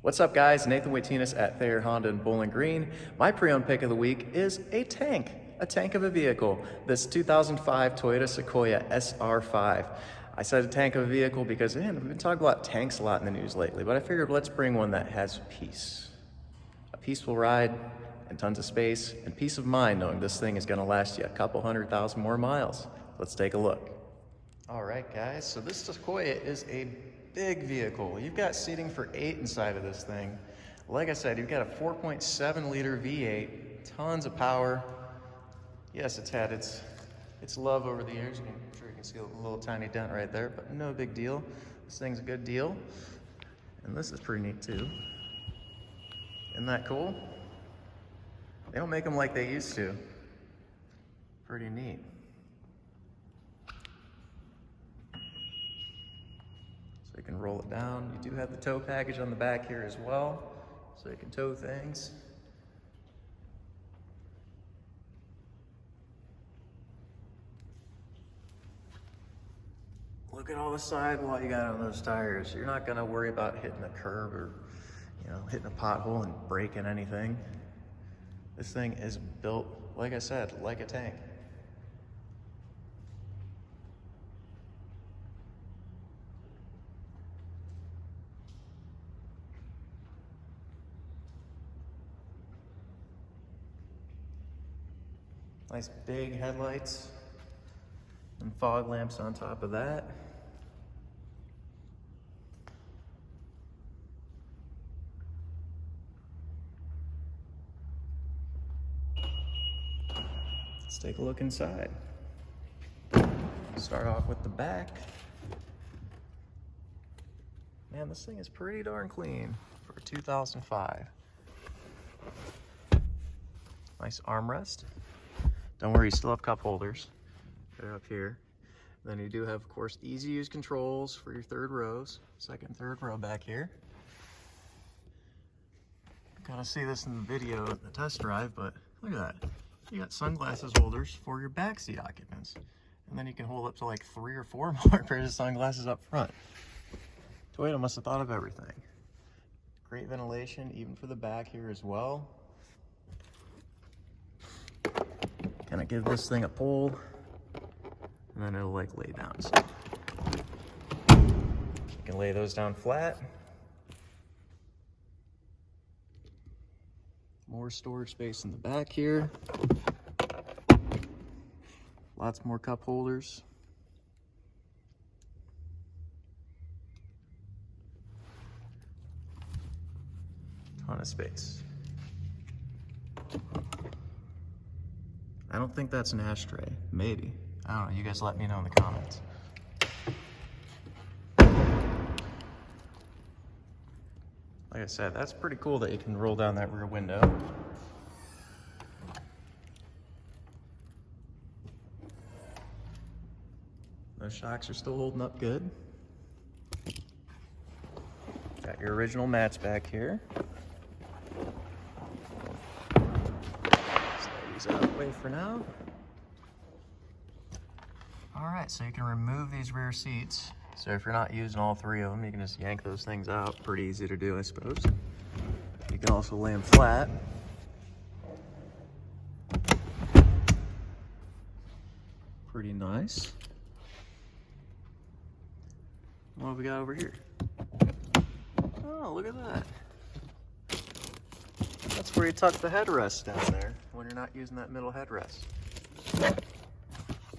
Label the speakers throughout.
Speaker 1: What's up guys, Nathan Watinas at Thayer Honda in Bowling Green. My pre-owned pick of the week is a tank of a vehicle. This 2005 Toyota Sequoia SR5. I said a tank of a vehicle because, man, we've been talking about tanks a lot in the news lately, but I figured let's bring one that has peace. A peaceful ride and tons of space and peace of mind knowing this thing is gonna last you a couple 100,000 more miles. Let's take a look. All right guys, so this Sequoia is a big vehicle. You've got seating for 8 inside of this thing. Like I said, you've got a 4.7 liter V8, tons of power. Yes, it's had its love over the years. I'm sure you can see a little tiny dent right there, but no big deal. This thing's a good deal. And this is pretty neat too. Isn't that cool? They don't make them like they used to. Pretty neat. So you can roll it down. You do have the tow package on the back here as well, so you can tow things. Look at all the sidewall you got on those tires. You're not gonna worry about hitting a curb or, hitting a pothole and breaking anything. This thing is built, like I said, like a tank. Nice big headlights and fog lamps on top of that. Let's take a look inside. Start off with the back. Man, this thing is pretty darn clean for a 2005. Nice armrest. Don't worry, you still have cup holders. They're up here. Then you do have, of course, easy use controls for your third rows. Second and third row back here. Gotta see this in the video at the test drive, but look at that. You got sunglasses holders for your backseat occupants. And then you can hold up to like 3 or 4 more pairs of sunglasses up front. Toyota must have thought of everything. Great ventilation, even for the back here as well. Kind of give this thing a pull, and then it'll like lay down. So you can lay those down flat. More storage space in the back here. Lots more cup holders. Ton of space. I don't think that's an ashtray. Maybe. I don't know. You guys let me know in the comments. Like I said, that's pretty cool that you can roll down that rear window. Those shocks are still holding up good. Got your original mats back here. Out of the way for now. All right, so you can remove these rear seats. So if you're not using all 3 of them, you can just yank those things out. Pretty easy to do, I suppose. You can also lay them flat. Pretty nice. What have we got over here? Oh, look at that. That's where you tuck the headrest down there when you're not using that middle headrest.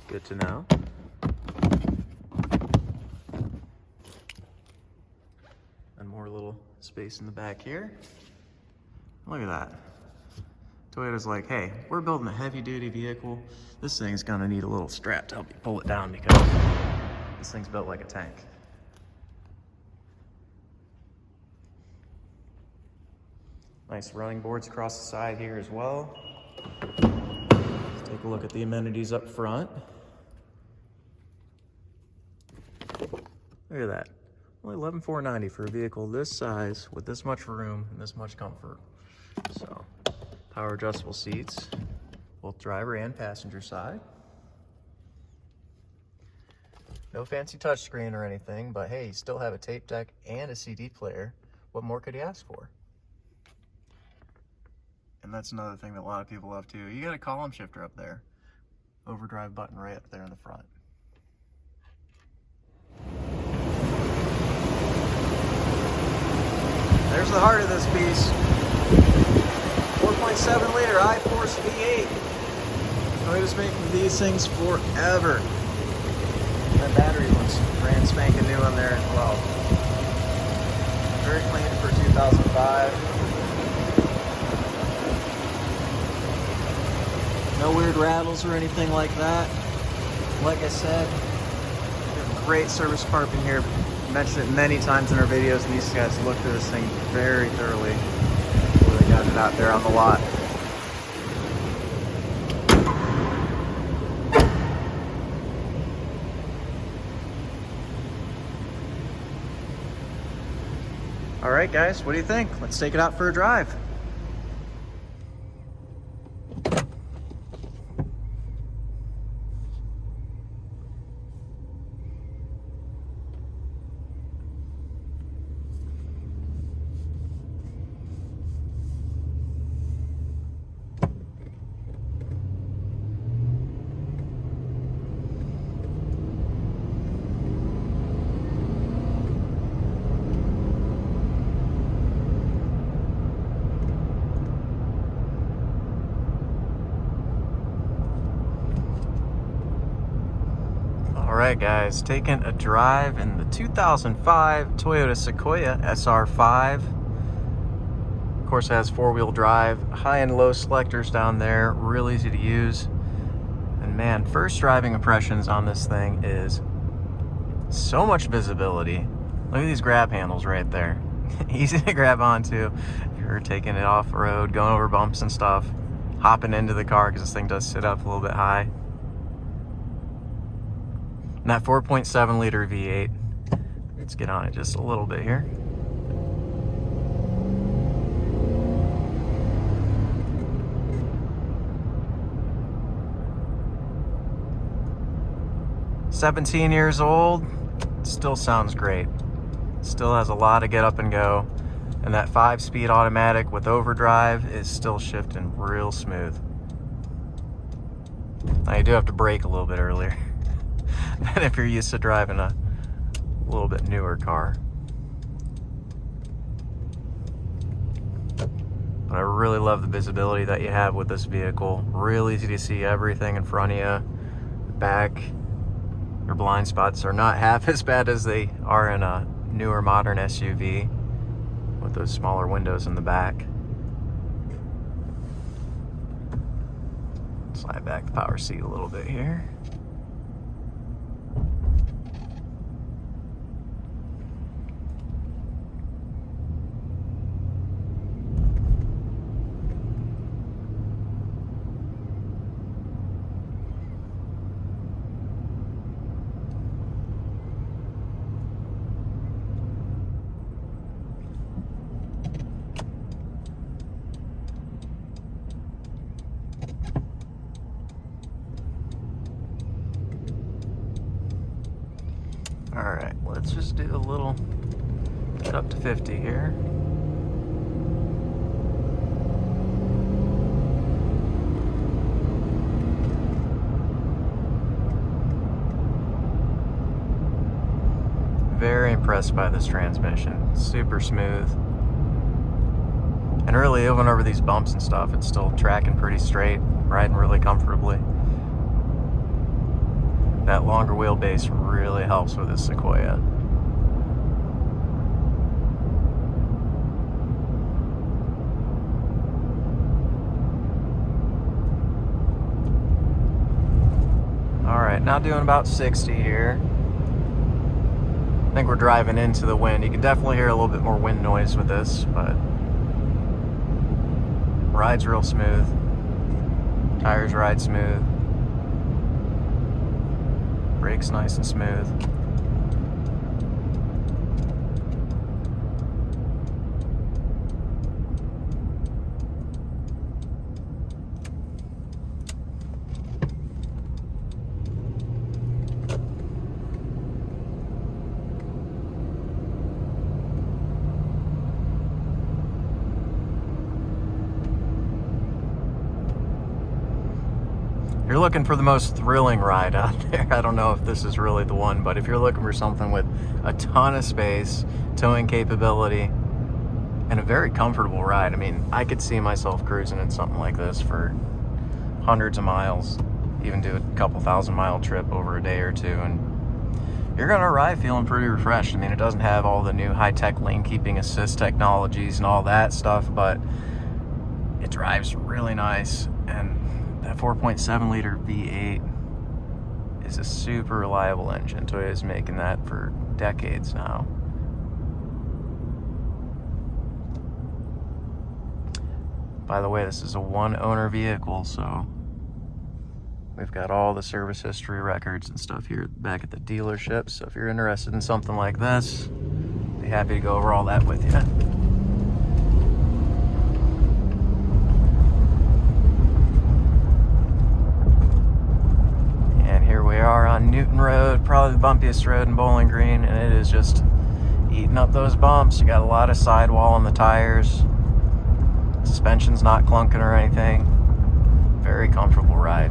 Speaker 1: Good to know. And more little space in the back here. Look at that. Toyota's like, hey, we're building a heavy-duty vehicle. This thing's gonna need a little strap to help you pull it down because this thing's built like a tank. Nice running boards across the side here as well. Let's take a look at the amenities up front. Look at that. Only $11,490 for a vehicle this size with this much room and this much comfort. So, power adjustable seats, both driver and passenger side. No fancy touchscreen or anything, but hey, you still have a tape deck and a CD player. What more could you ask for? And that's another thing that a lot of people love too. You got a column shifter up there. Overdrive button right up there in the front. There's the heart of this beast. 4.7 liter I-Force V8. Toyota's making these things forever. That battery looks brand spanking new on there as well. Very clean for 2005. No weird rattles or anything like that. Like I said, we have a great service department here. We mentioned it many times in our videos, and these guys looked at this thing very thoroughly before they got it out there on the lot. All right, guys, what do you think? Let's take it out for a drive. Alright guys, taking a drive in the 2005 Toyota Sequoia SR5. Of course it has four-wheel drive, high and low selectors down there, real easy to use. And man, first driving impressions on this thing is so much visibility. Look at these grab handles right there. Easy to grab onto if you're taking it off-road, going over bumps and stuff, hopping into the car because this thing does sit up a little bit high. And that 4.7 liter V8, let's get on it just a little bit here. "17 years old, still sounds great. Still has a lot of get up and go. And that 5-speed automatic with overdrive is still shifting real smooth. Now you do have to brake a little bit earlier than if you're used to driving a little bit newer car. But I really love the visibility that you have with this vehicle. Real easy to see everything in front of you. Back, your blind spots are not half as bad as they are in a newer modern SUV with those smaller windows in the back. Slide back the power seat a little bit here. Alright, let's just do a little get up to 50 here. Very impressed by this transmission. Super smooth. And really, even over these bumps and stuff, it's still tracking pretty straight, riding really comfortably. That longer wheelbase really helps with this Sequoia. Alright, now doing about 60 here. I think we're driving into the wind. You can definitely hear a little bit more wind noise with this, but rides real smooth. Tires ride smooth. Brakes nice and smooth. you're looking for the most thrilling ride out there, I don't know if this is really the one, but if you're looking for something with a ton of space, towing capability, and a very comfortable ride, I mean, I could see myself cruising in something like this for hundreds of miles, even do a couple 1,000-mile trip over a day or two, and you're gonna arrive feeling pretty refreshed. I mean, it doesn't have all the new high-tech lane keeping assist technologies and all that stuff, but it drives really nice, and that 4.7 liter V8 is a super reliable engine. Toyota's making that for decades now. By the way, this is a one-owner vehicle, so we've got all the service history records and stuff here back at the dealership. So if you're interested in something like this, I'd be happy to go over all that with you. And here we are on Newton Road, probably the bumpiest road in Bowling Green, and it is just eating up those bumps. You got a lot of sidewall on the tires. Suspension's not clunking or anything. Very comfortable ride.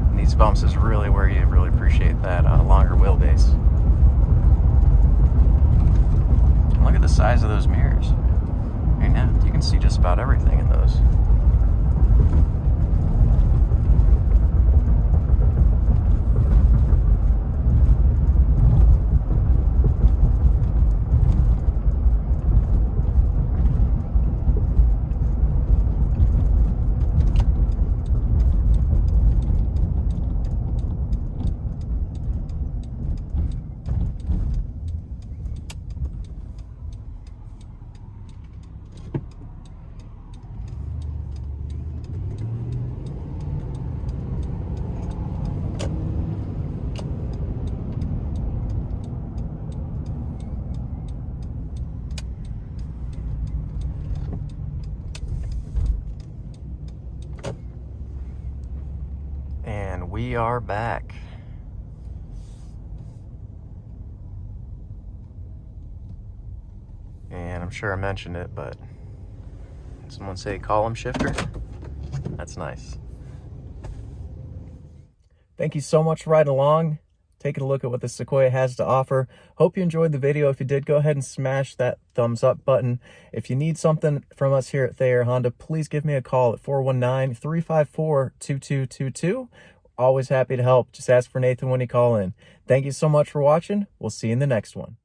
Speaker 1: And these bumps is really where you really appreciate that longer wheelbase. And look at the size of those mirrors. I mean, yeah, you can see just about everything in those. And we are back. And I'm sure I mentioned it, but someone say column shifter? That's nice. Thank you so much for riding along, taking a look at what the Sequoia has to offer. Hope you enjoyed the video. If you did, go ahead and smash that thumbs up button. If you need something from us here at Thayer Honda, please give me a call at 419-354-2222. Always happy to help. Just ask for Nathan when you call in. Thank you so much for watching. We'll see you in the next one.